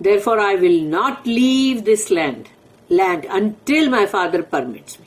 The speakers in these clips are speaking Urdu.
Therefore I will not leave this land until my father permits me।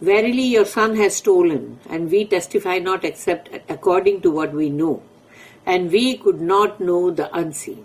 verily your son has stolen, and we testify not except according to what we know, and we could not know the unseen।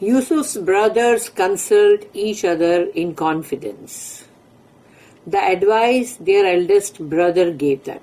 Yusuf's brothers consult each other in confidence. The advice their eldest brother gave them.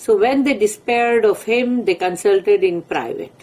So when they despaired of him, they consulted in private.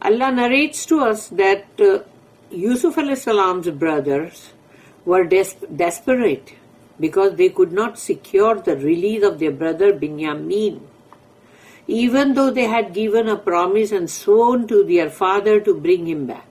Allah narrates to us that Yusuf alayhi salam's brothers were desperate because they could not secure the release of their brother Binyamin, even though they had given a promise and sworn to their father to bring him back.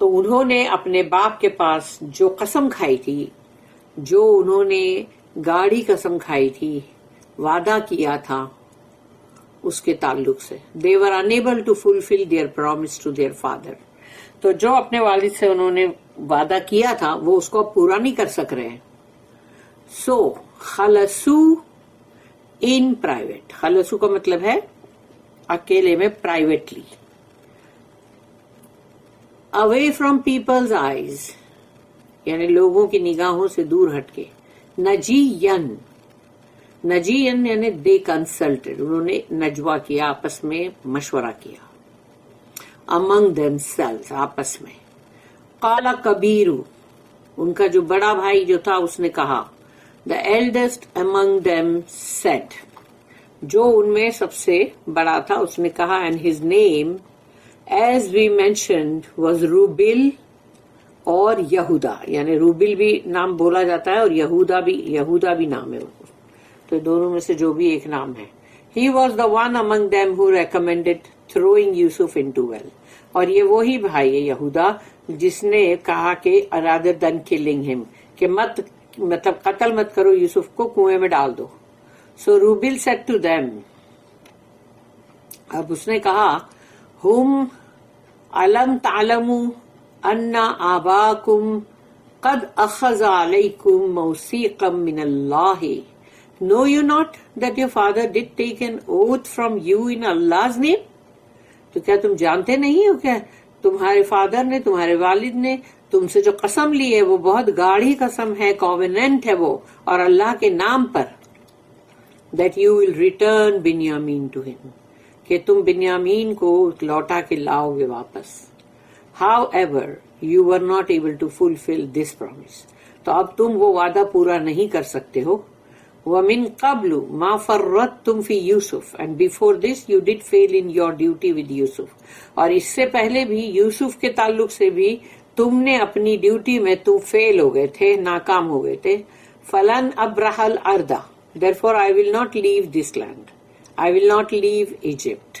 تو انہوں نے اپنے باپ کے پاس جو قسم کھائی تھی، جو انہوں نے گاڑی قسم کھائی تھی، وعدہ کیا تھا اس کے تعلق سے، they were unable to fulfill their promise to their father. تو جو اپنے والد سے انہوں نے وعدہ کیا تھا وہ اس کو پورا نہیں کر سک رہے ہیں. سو خلصو ان پرائیویٹ، خلصو کا مطلب ہے اکیلے میں، privately, away from people's eyes یعنی لوگوں کی نگاہوں سے دور ہٹ کے، نجین، نجین یعنی دے کنسلٹڈ، انہوں نے نجوا کیا، آپس میں مشورہ کیا، among themselves، آپس میں. قال کبیر، ان کا جو بڑا بھائی جو تھا اس نے کہا، the eldest among them said، جو ان میں سب سے بڑا تھا اس نے کہا، and his name as we mentioned was rouble اور یہودا، یعنی روبل بھی نام بولا جاتا ہے اور یہودا بھی نام ہے، تو دونوں میں سے جو بھی ایک نام ہے. he was the one among them who recommended throwing Yusuf into well، اور یہ وہی بھائی ہے یہودا جس نے کہا کہ rather than killing him، کہ مطلب قتل مت کرو یوسف کو، کنویں میں ڈال دو. so rouble said to them، اب اس نے کہا، ہم علم تعلموا ان آباکم قد اخذ علیکم موثیقا من اللہ، know you not that your father did take an oath from you in Allah's name؟ تو کیا تم جانتے نہیں ہو کیا تمہارے فادر نے، تمہارے والد نے تم سے جو قسم لی ہے وہ بہت گاڑھی قسم ہے، کووننٹ ہے وہ، اور اللہ کے نام پر، that you will return Binyamin to him، کہ تم بنیامین کو لوٹا کے لاؤ گے واپس. however you were not able to fulfill this promise، تو اب تم وہ وعدہ پورا نہیں کر سکتے ہو. وَمِن قَبْلُ مَا فَرَّطْتُمْ فِي يُوسُف، and before this you did fail in your duty with Yusuf، اور اس سے پہلے بھی یوسف کے تعلق سے بھی تم نے اپنی ڈیوٹی میں تم فیل ہو گئے تھے، ناکام ہو گئے تھے. فَلَنْ أَبْرَحَ الْأَرْضَ therefore I will not leave this land، I will not leave Egypt،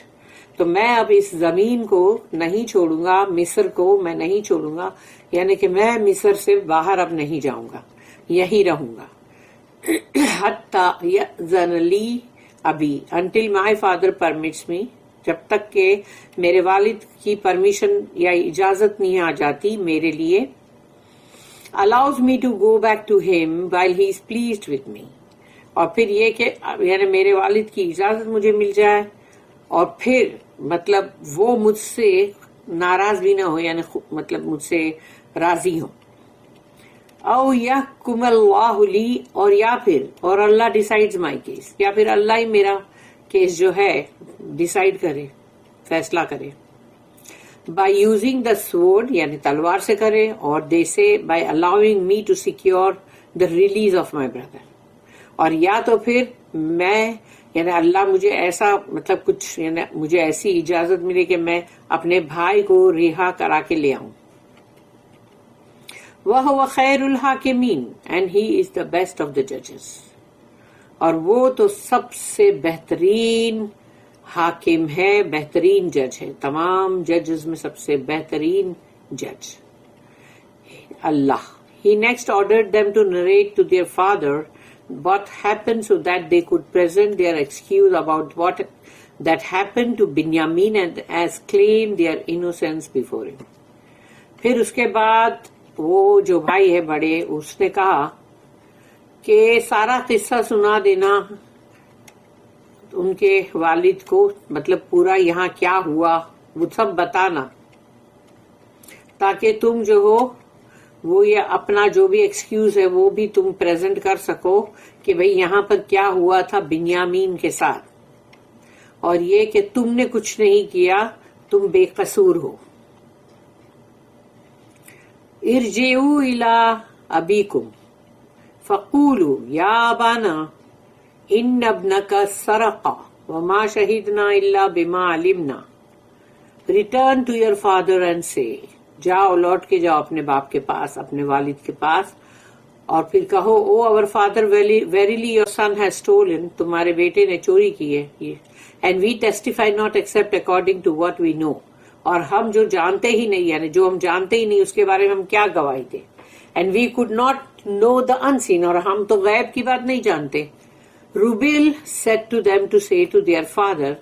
تو میں اب اس زمین کو نہیں چھوڑوں گا، مصر کو میں نہیں چھوڑوں گا، یعنی کہ میں مصر سے باہر اب نہیں جاؤں گا، یہی رہوں گا. حتی یأذن لی ابی until my father permits me، جب تک کہ میرے والد کی پرمیشن یا اجازت نہیں آ جاتی میرے لیے. allows me to go back to him while he is pleased with me، اور پھر یہ کہ یعنی میرے والد کی اجازت مجھے مل جائے اور پھر مطلب وہ مجھ سے ناراض بھی نہ ہو، یعنی مطلب مجھ سے راضی ہو. او یحکم اللہ لی، اور یا پھر اور اللہ ڈیسائیڈز مائی کیس، یا پھر اللہ ہی میرا کیس جو ہے ڈیسائیڈ کرے، فیصلہ کرے. بائی یوزنگ دا سورڈ یعنی تلوار سے کرے، اور دے سے by allowing me to secure the release of my brother, اور یا تو پھر میں یعنی اللہ مجھے ایسا مطلب کچھ یعنی مجھے ایسی اجازت ملے کہ میں اپنے بھائی کو رہا کرا کے لے آؤں. وَهُوَ خَيْرُ الْحَاكِمِينَ and he is the best of the judges، اور وہ تو سب سے بہترین حاکم ہے، بہترین جج ہے، تمام ججز میں سب سے بہترین جج اللہ. He next ordered them to narrate to their father what happened so that they could present their excuse about what that happened to Binyamin and as claim their innocence before him. پھر اس کے بعد وہ جو بھائی ہے بڑے، اس نے کہا کہ سارا قصہ سنا دینا ان کے والد کو، مطلب پورا یہاں کیا ہوا وہ سب بتانا، تاکہ تم جو ہو وہ یہ اپنا جو بھی ایکسکیوز ہے وہ بھی تم پریزنٹ کر سکو کہ بھئی یہاں پر کیا ہوا تھا بنیامین کے ساتھ، اور یہ کہ تم نے کچھ نہیں کیا، تم بے قصور ہو. ارجعوا الی ابیکم فقولوا یا ابانا ان ابنک سرق وما شہدنا الا بما علمنا. Return to your father and say, جاؤ لوٹ کے جاؤ اپنے باپ کے پاس، اپنے والد کے پاس، اور پھر کہو او our father verily your son has stolen، تمہارے بیٹے نے چوری کی ہے، and we testify not except according to what we know، اور ہم جو جانتے ہی نہیں یعنی جو ہم جانتے ہی نہیں اس کے بارے میں ہم کیا گواہی دیں. And we could not know the unseen اور ہم تو غیب کی بات نہیں جانتے. Rubel said to them to say to their father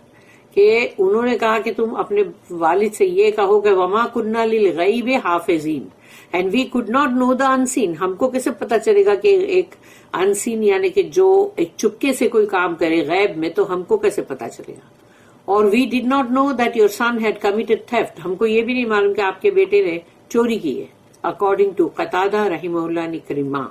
کہ انہوں نے کہا کہ تم اپنے والد سے یہ کہو کہ وما کننا للغیب حافظین and we could not know the unseen. ہم کو کیسے پتا چلے گا کہ ایک انسین یعنی کہ جو ایک چپکے سے کوئی کام کرے غیب میں تو ہم کو کیسے پتا چلے گا. اور we did not know that your son had committed theft. ہم کو یہ بھی نہیں معلوم کہ آپ کے بیٹے نے چوری کی ہے. اکارڈنگ ٹو قتادہ رحمہ اللہ نکرمہ.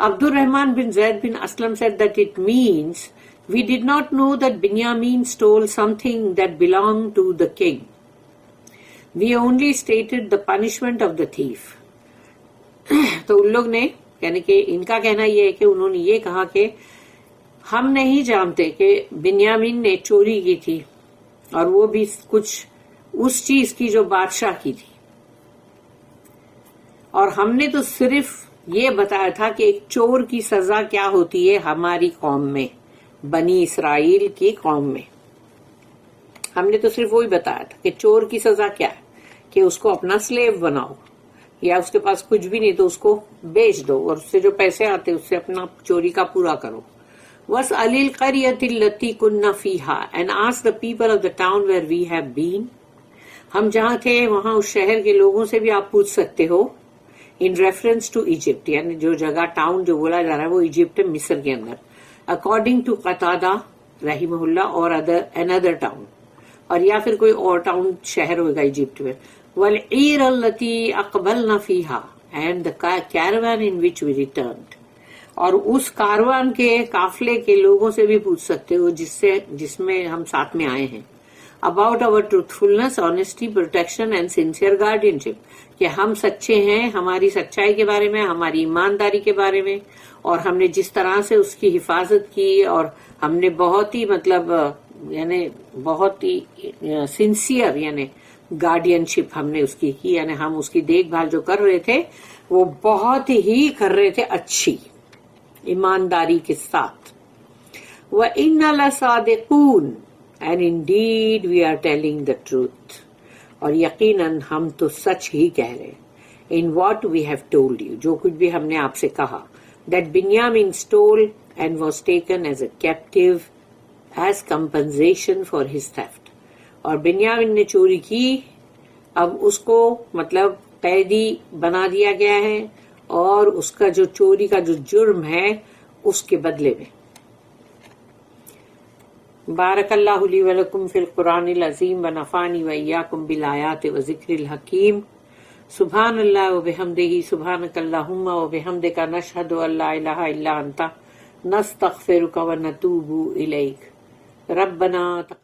عبد الرحمن بن زید بن Aslam said that it means we did not know that Binyamin stole something that belonged to the king. We only stated the punishment of the thief. تو ان لوگ نے یعنی کہ ان کا کہنا یہ ہے کہ انہوں نے یہ کہا کہ ہم نہیں جانتے کہ بنیامین نے چوری کی تھی اور وہ بھی کچھ اس چیز کی جو بادشاہ کی تھی. اور ہم نے تو صرف یہ بتایا تھا کہ ایک چور کی سزا کیا ہوتی ہے ہماری قوم میں بنی اسرائیل کی قوم میں. ہم نے تو صرف وہی بتایا تھا کہ چور کی سزا کیا ہے کہ اس کو اپنا سلیو بناؤ یا اس کے پاس کچھ بھی نہیں تو اس کو بیچ دو اور اس سے جو پیسے آتے اس سے اپنا چوری کا پورا کرو. وَاسْأَلِ الْقَرْيَةِ الَّتِي كُنَّا فِيهَا and ask the people of the town where we have been. ہم جہاں تھے وہاں اس شہر کے لوگوں سے بھی آپ پوچھ سکتے ہو. In reference to Egypt یعنی جو جگہ ٹاؤن جو بولا جا رہا ہے وہ ایجپٹ مصر کے اندر. According to قتادہ رحمہ اللہ اور another town اور یا پھر کوئی اور ٹاؤن شہر ہوگا ایجپٹ میں. وَالْعِيرَ الَّتِي أَقْبَلْنَا فِيهَا and the caravan in which we returned. اور اس کاروان کے قافلے کے لوگوں سے بھی پوچھ سکتے ہو جس میں ہم ساتھ میں آئے ہیں. About our truthfulness, honesty, protection and sincere guardianship کہ ہم سچے ہیں ہماری سچائی کے بارے میں ہماری ایمانداری کے بارے میں اور ہم نے جس طرح سے اس کی حفاظت کی اور ہم نے بہت ہی مطلب یعنی بہت ہی سنسیئر یعنی گارڈین شپ ہم نے اس کی یعنی ہم اس کی دیکھ بھال جو کر رہے تھے وہ بہت ہی کر رہے تھے اچھی ایمانداری کے ساتھ. وَإِنَّ لَصَادِقُونَ and indeed we are telling the truth اور یقیناً ہم تو سچ ہی کہہ رہے in what we have told you جو کچھ بھی ہم نے آپ سے کہا. that Binyamin stole and was taken as a captive as compensation for his theft اور بنیامین نے چوری کی اب اس کو مطلب قیدی بنا دیا گیا ہے اور اس کا جو چوری کا جو جرم ہے اس کے بدلے میں. بارک اللہ لی ولکم فی القرآن العظیم ونفعنی وإیاکم بالآیات وذکر الحکیم. سبحان اللہ وبحمدہ سبحانک اللہم وبحمدک نشہد ان لا الہ الا انت نستغفرک ونتوب الیک. ربنا تقبل